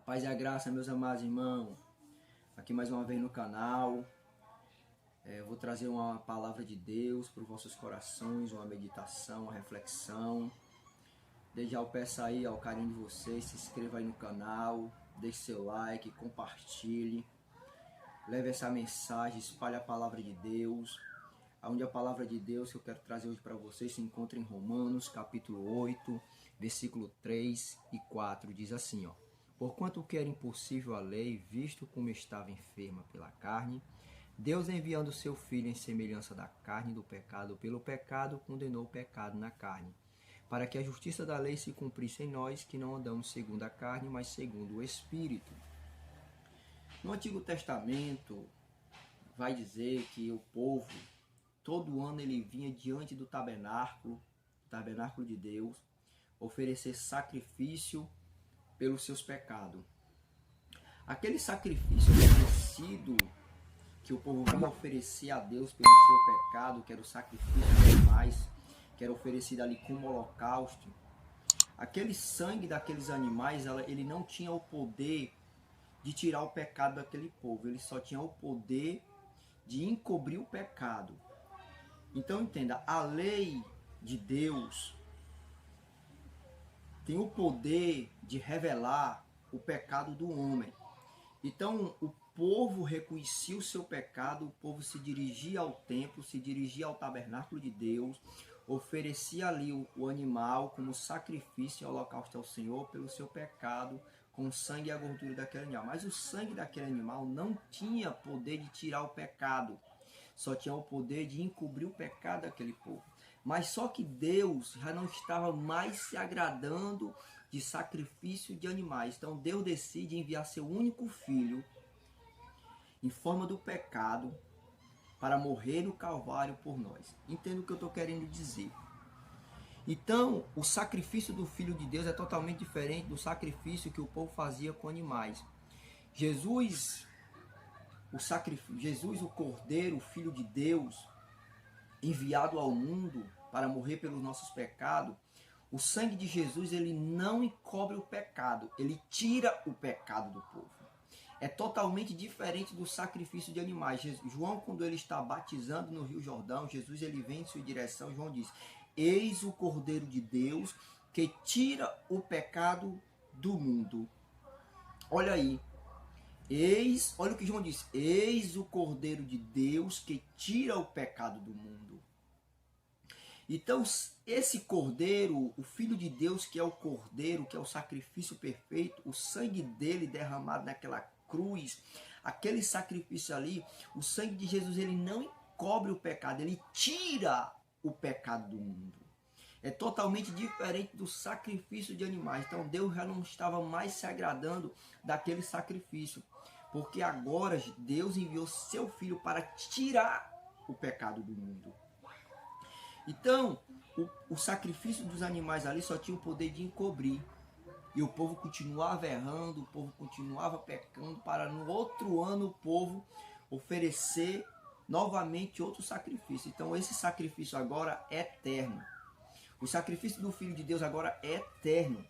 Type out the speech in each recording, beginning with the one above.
Paz e a graça, meus amados irmãos, aqui mais uma vez no canal. Vou trazer uma palavra de Deus para os vossos corações, uma meditação, uma reflexão. Desde já eu peço aí ao carinho de vocês, se inscreva aí no canal, deixe seu like, compartilhe, leve essa mensagem, espalhe a palavra de Deus. Onde a palavra de Deus que eu quero trazer hoje para vocês se encontra em Romanos, capítulo 8, versículo 3 e 4, diz assim, ó. Porquanto que era impossível a lei, visto como estava enferma pela carne, Deus, enviando seu Filho em semelhança da carne do pecado, pelo pecado condenou o pecado na carne, para que a justiça da lei se cumprisse em nós, que não andamos segundo a carne, mas segundo o Espírito. No Antigo Testamento, vai dizer que o povo, todo ano ele vinha diante do tabernáculo de Deus, oferecer sacrifício pelos seus pecados. Aquele sacrifício oferecido que o povo ia oferecer a Deus pelo seu pecado, que era o sacrifício de animais, que era oferecido ali como holocausto, aquele sangue daqueles animais, ele não tinha o poder de tirar o pecado daquele povo, ele só tinha o poder de encobrir o pecado. Então entenda, a lei de Deus tem o poder de revelar o pecado do homem. Então o povo reconhecia o seu pecado, o povo se dirigia ao templo, se dirigia ao tabernáculo de Deus, oferecia ali o animal como sacrifício e holocausto ao Senhor pelo seu pecado, com o sangue e a gordura daquele animal. Mas o sangue daquele animal não tinha poder de tirar o pecado, só tinha o poder de encobrir o pecado daquele povo. Mas só que Deus já não estava mais se agradando de sacrifício de animais. Então Deus decide enviar seu único filho em forma do pecado para morrer no Calvário por nós. Entenda o que eu estou querendo dizer. Então, o sacrifício do Filho de Deus é totalmente diferente do sacrifício que o povo fazia com animais. Jesus, o Cordeiro, o Filho de Deus, enviado ao mundo para morrer pelos nossos pecados, o sangue de Jesus ele não encobre o pecado, ele tira o pecado do povo. É totalmente diferente do sacrifício de animais. João, quando ele está batizando no Rio Jordão, Jesus ele vem em sua direção, João diz, eis o Cordeiro de Deus que tira o pecado do mundo. Olha aí. Olha o que João diz, eis o Cordeiro de Deus que tira o pecado do mundo. Então, esse Cordeiro, o Filho de Deus, que é o Cordeiro, que é o sacrifício perfeito, o sangue dele derramado naquela cruz, aquele sacrifício ali, o sangue de Jesus, ele não encobre o pecado, ele tira o pecado do mundo. É totalmente diferente do sacrifício de animais. Então Deus já não estava mais se agradando daquele sacrifício, porque agora Deus enviou seu Filho para tirar o pecado do mundo. Então, o sacrifício dos animais ali só tinha o poder de encobrir. E o povo continuava errando, o povo continuava pecando, para no outro ano o povo oferecer novamente outro sacrifício. Então esse sacrifício agora é eterno. O sacrifício do Filho de Deus agora é eterno.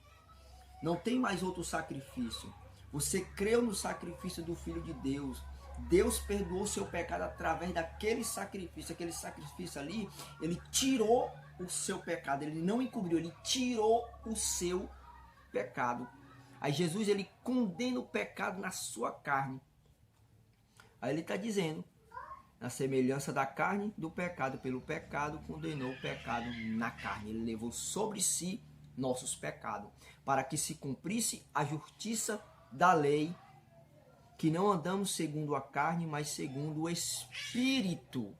Não tem mais outro sacrifício. Você creu no sacrifício do Filho de Deus. Deus perdoou o seu pecado através daquele sacrifício. Aquele sacrifício ali, ele tirou o seu pecado. Ele não encobriu, ele tirou o seu pecado. Aí Jesus ele condena o pecado na sua carne. Aí ele está dizendo, na semelhança da carne, do pecado, pelo pecado, condenou o pecado na carne. Ele levou sobre si nossos pecados, para que se cumprisse a justiça da lei, que não andamos segundo a carne, mas segundo o Espírito.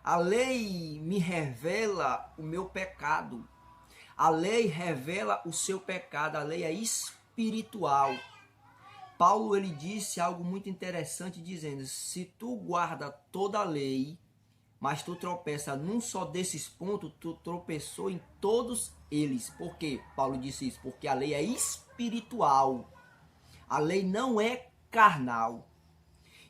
A lei me revela o meu pecado. A lei revela o seu pecado. A lei é espiritual. Paulo ele disse algo muito interessante, dizendo, se tu guarda toda a lei, mas tu tropeça num só desses pontos, tu tropeçou em todos eles. Por quê? Paulo disse isso, porque a lei é espiritual. A lei não é carnal.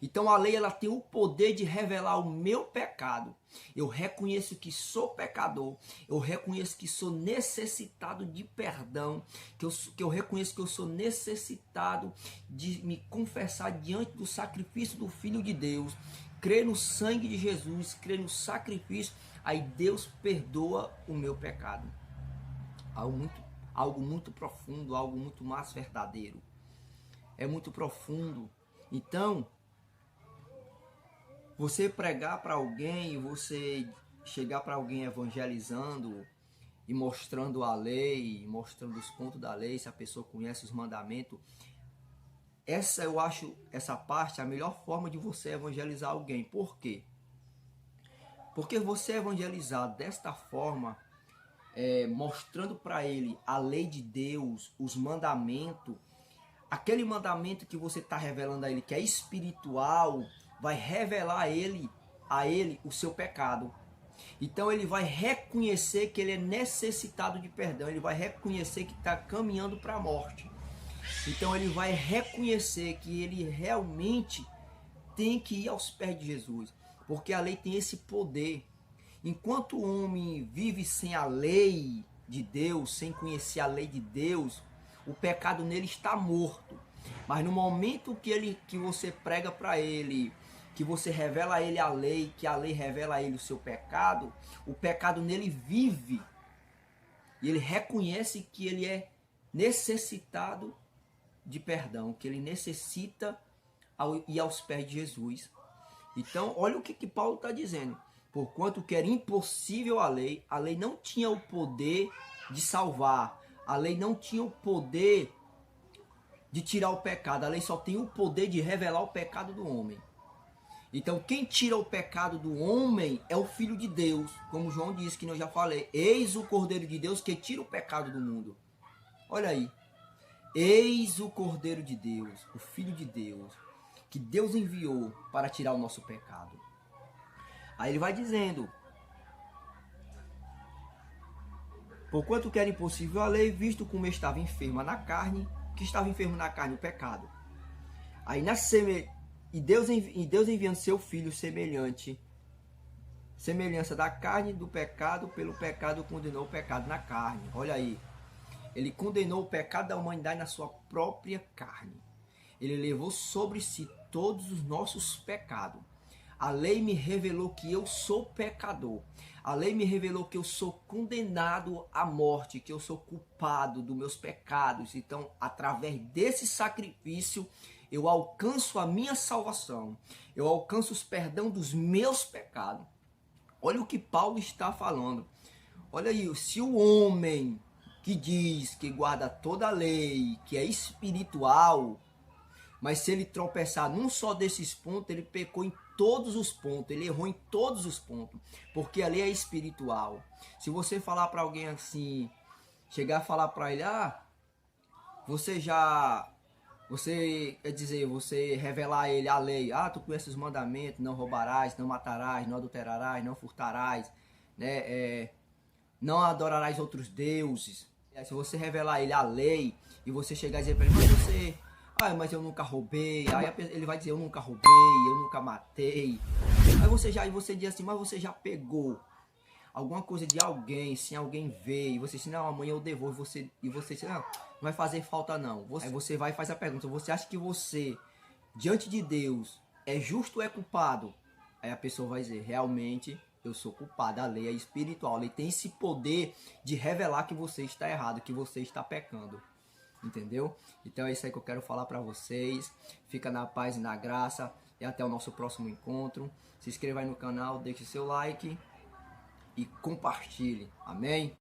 Então a lei ela tem o poder de revelar o meu pecado. Eu reconheço que sou pecador, eu reconheço que sou necessitado de perdão, que eu reconheço que eu sou necessitado de me confessar diante do sacrifício do Filho de Deus, crer no sangue de Jesus, crer no sacrifício, aí Deus perdoa o meu pecado. Algo muito profundo, algo muito mais verdadeiro. É muito profundo. Então, você pregar para alguém, você chegar para alguém evangelizando e mostrando a lei, mostrando os pontos da lei, se a pessoa conhece os mandamentos, eu acho essa parte a melhor forma de você evangelizar alguém. Por quê? Porque você evangelizar desta forma, mostrando para ele a lei de Deus, os mandamentos, aquele mandamento que você está revelando a ele, que é espiritual, vai revelar a ele o seu pecado. Então ele vai reconhecer que ele é necessitado de perdão, ele vai reconhecer que está caminhando para a morte. Então ele vai reconhecer que ele realmente tem que ir aos pés de Jesus, porque a lei tem esse poder. Enquanto o homem vive sem a lei de Deus, sem conhecer a lei de Deus, o pecado nele está morto. Mas no momento que você prega para ele, que você revela a ele a lei, que a lei revela a ele o seu pecado, o pecado nele vive. E ele reconhece que ele é necessitado de perdão, que ele necessita ir aos pés de Jesus. Então, olha o que Paulo está dizendo. Porquanto que era impossível a lei não tinha o poder de salvar, a lei não tinha o poder de tirar o pecado, a lei só tem o poder de revelar o pecado do homem. Então quem tira o pecado do homem é o Filho de Deus, como João disse, que eu já falei, eis o Cordeiro de Deus que tira o pecado do mundo. Olha aí, eis o Cordeiro de Deus, o Filho de Deus, que Deus enviou para tirar o nosso pecado. Aí ele vai dizendo, porquanto que era impossível a lei, visto como estava enferma na carne, que estava enfermo na carne o pecado. Aí e Deus enviando seu Filho semelhança da carne do pecado, pelo pecado condenou o pecado na carne. Olha aí, ele condenou o pecado da humanidade na sua própria carne. Ele levou sobre si todos os nossos pecados. A lei me revelou que eu sou pecador. A lei me revelou que eu sou condenado à morte, que eu sou culpado dos meus pecados. Então, através desse sacrifício, eu alcanço a minha salvação. Eu alcanço os perdão dos meus pecados. Olha o que Paulo está falando. Olha aí, se o homem que diz que guarda toda a lei, que é espiritual, mas se ele tropeçar num só desses pontos, ele pecou em todos os pontos, ele errou em todos os pontos, porque a lei é espiritual. Se você falar para alguém assim, chegar a falar para ele, você quer dizer, você revelar a ele a lei, tu conhece os mandamentos, não roubarás, não matarás, não adulterarás, não furtarás, né, não adorarás outros deuses. Se você revelar a ele a lei e você chegar a dizer para ele, mas eu nunca roubei. Aí ele vai dizer, eu nunca roubei, eu nunca matei. Aí você diz assim, mas você já pegou alguma coisa de alguém, sem alguém ver, e você diz, não, amanhã eu devolvo, e você diz, não vai fazer falta não. Aí você vai e faz a pergunta, você acha que você, diante de Deus, é justo ou é culpado? Aí a pessoa vai dizer, realmente eu sou culpado, a lei é espiritual, a lei tem esse poder de revelar que você está errado, que você está pecando. Entendeu? Então é isso aí que eu quero falar para vocês. Fica na paz e na graça. E até o nosso próximo encontro. Se inscreva aí no canal, deixe seu like e compartilhe. Amém?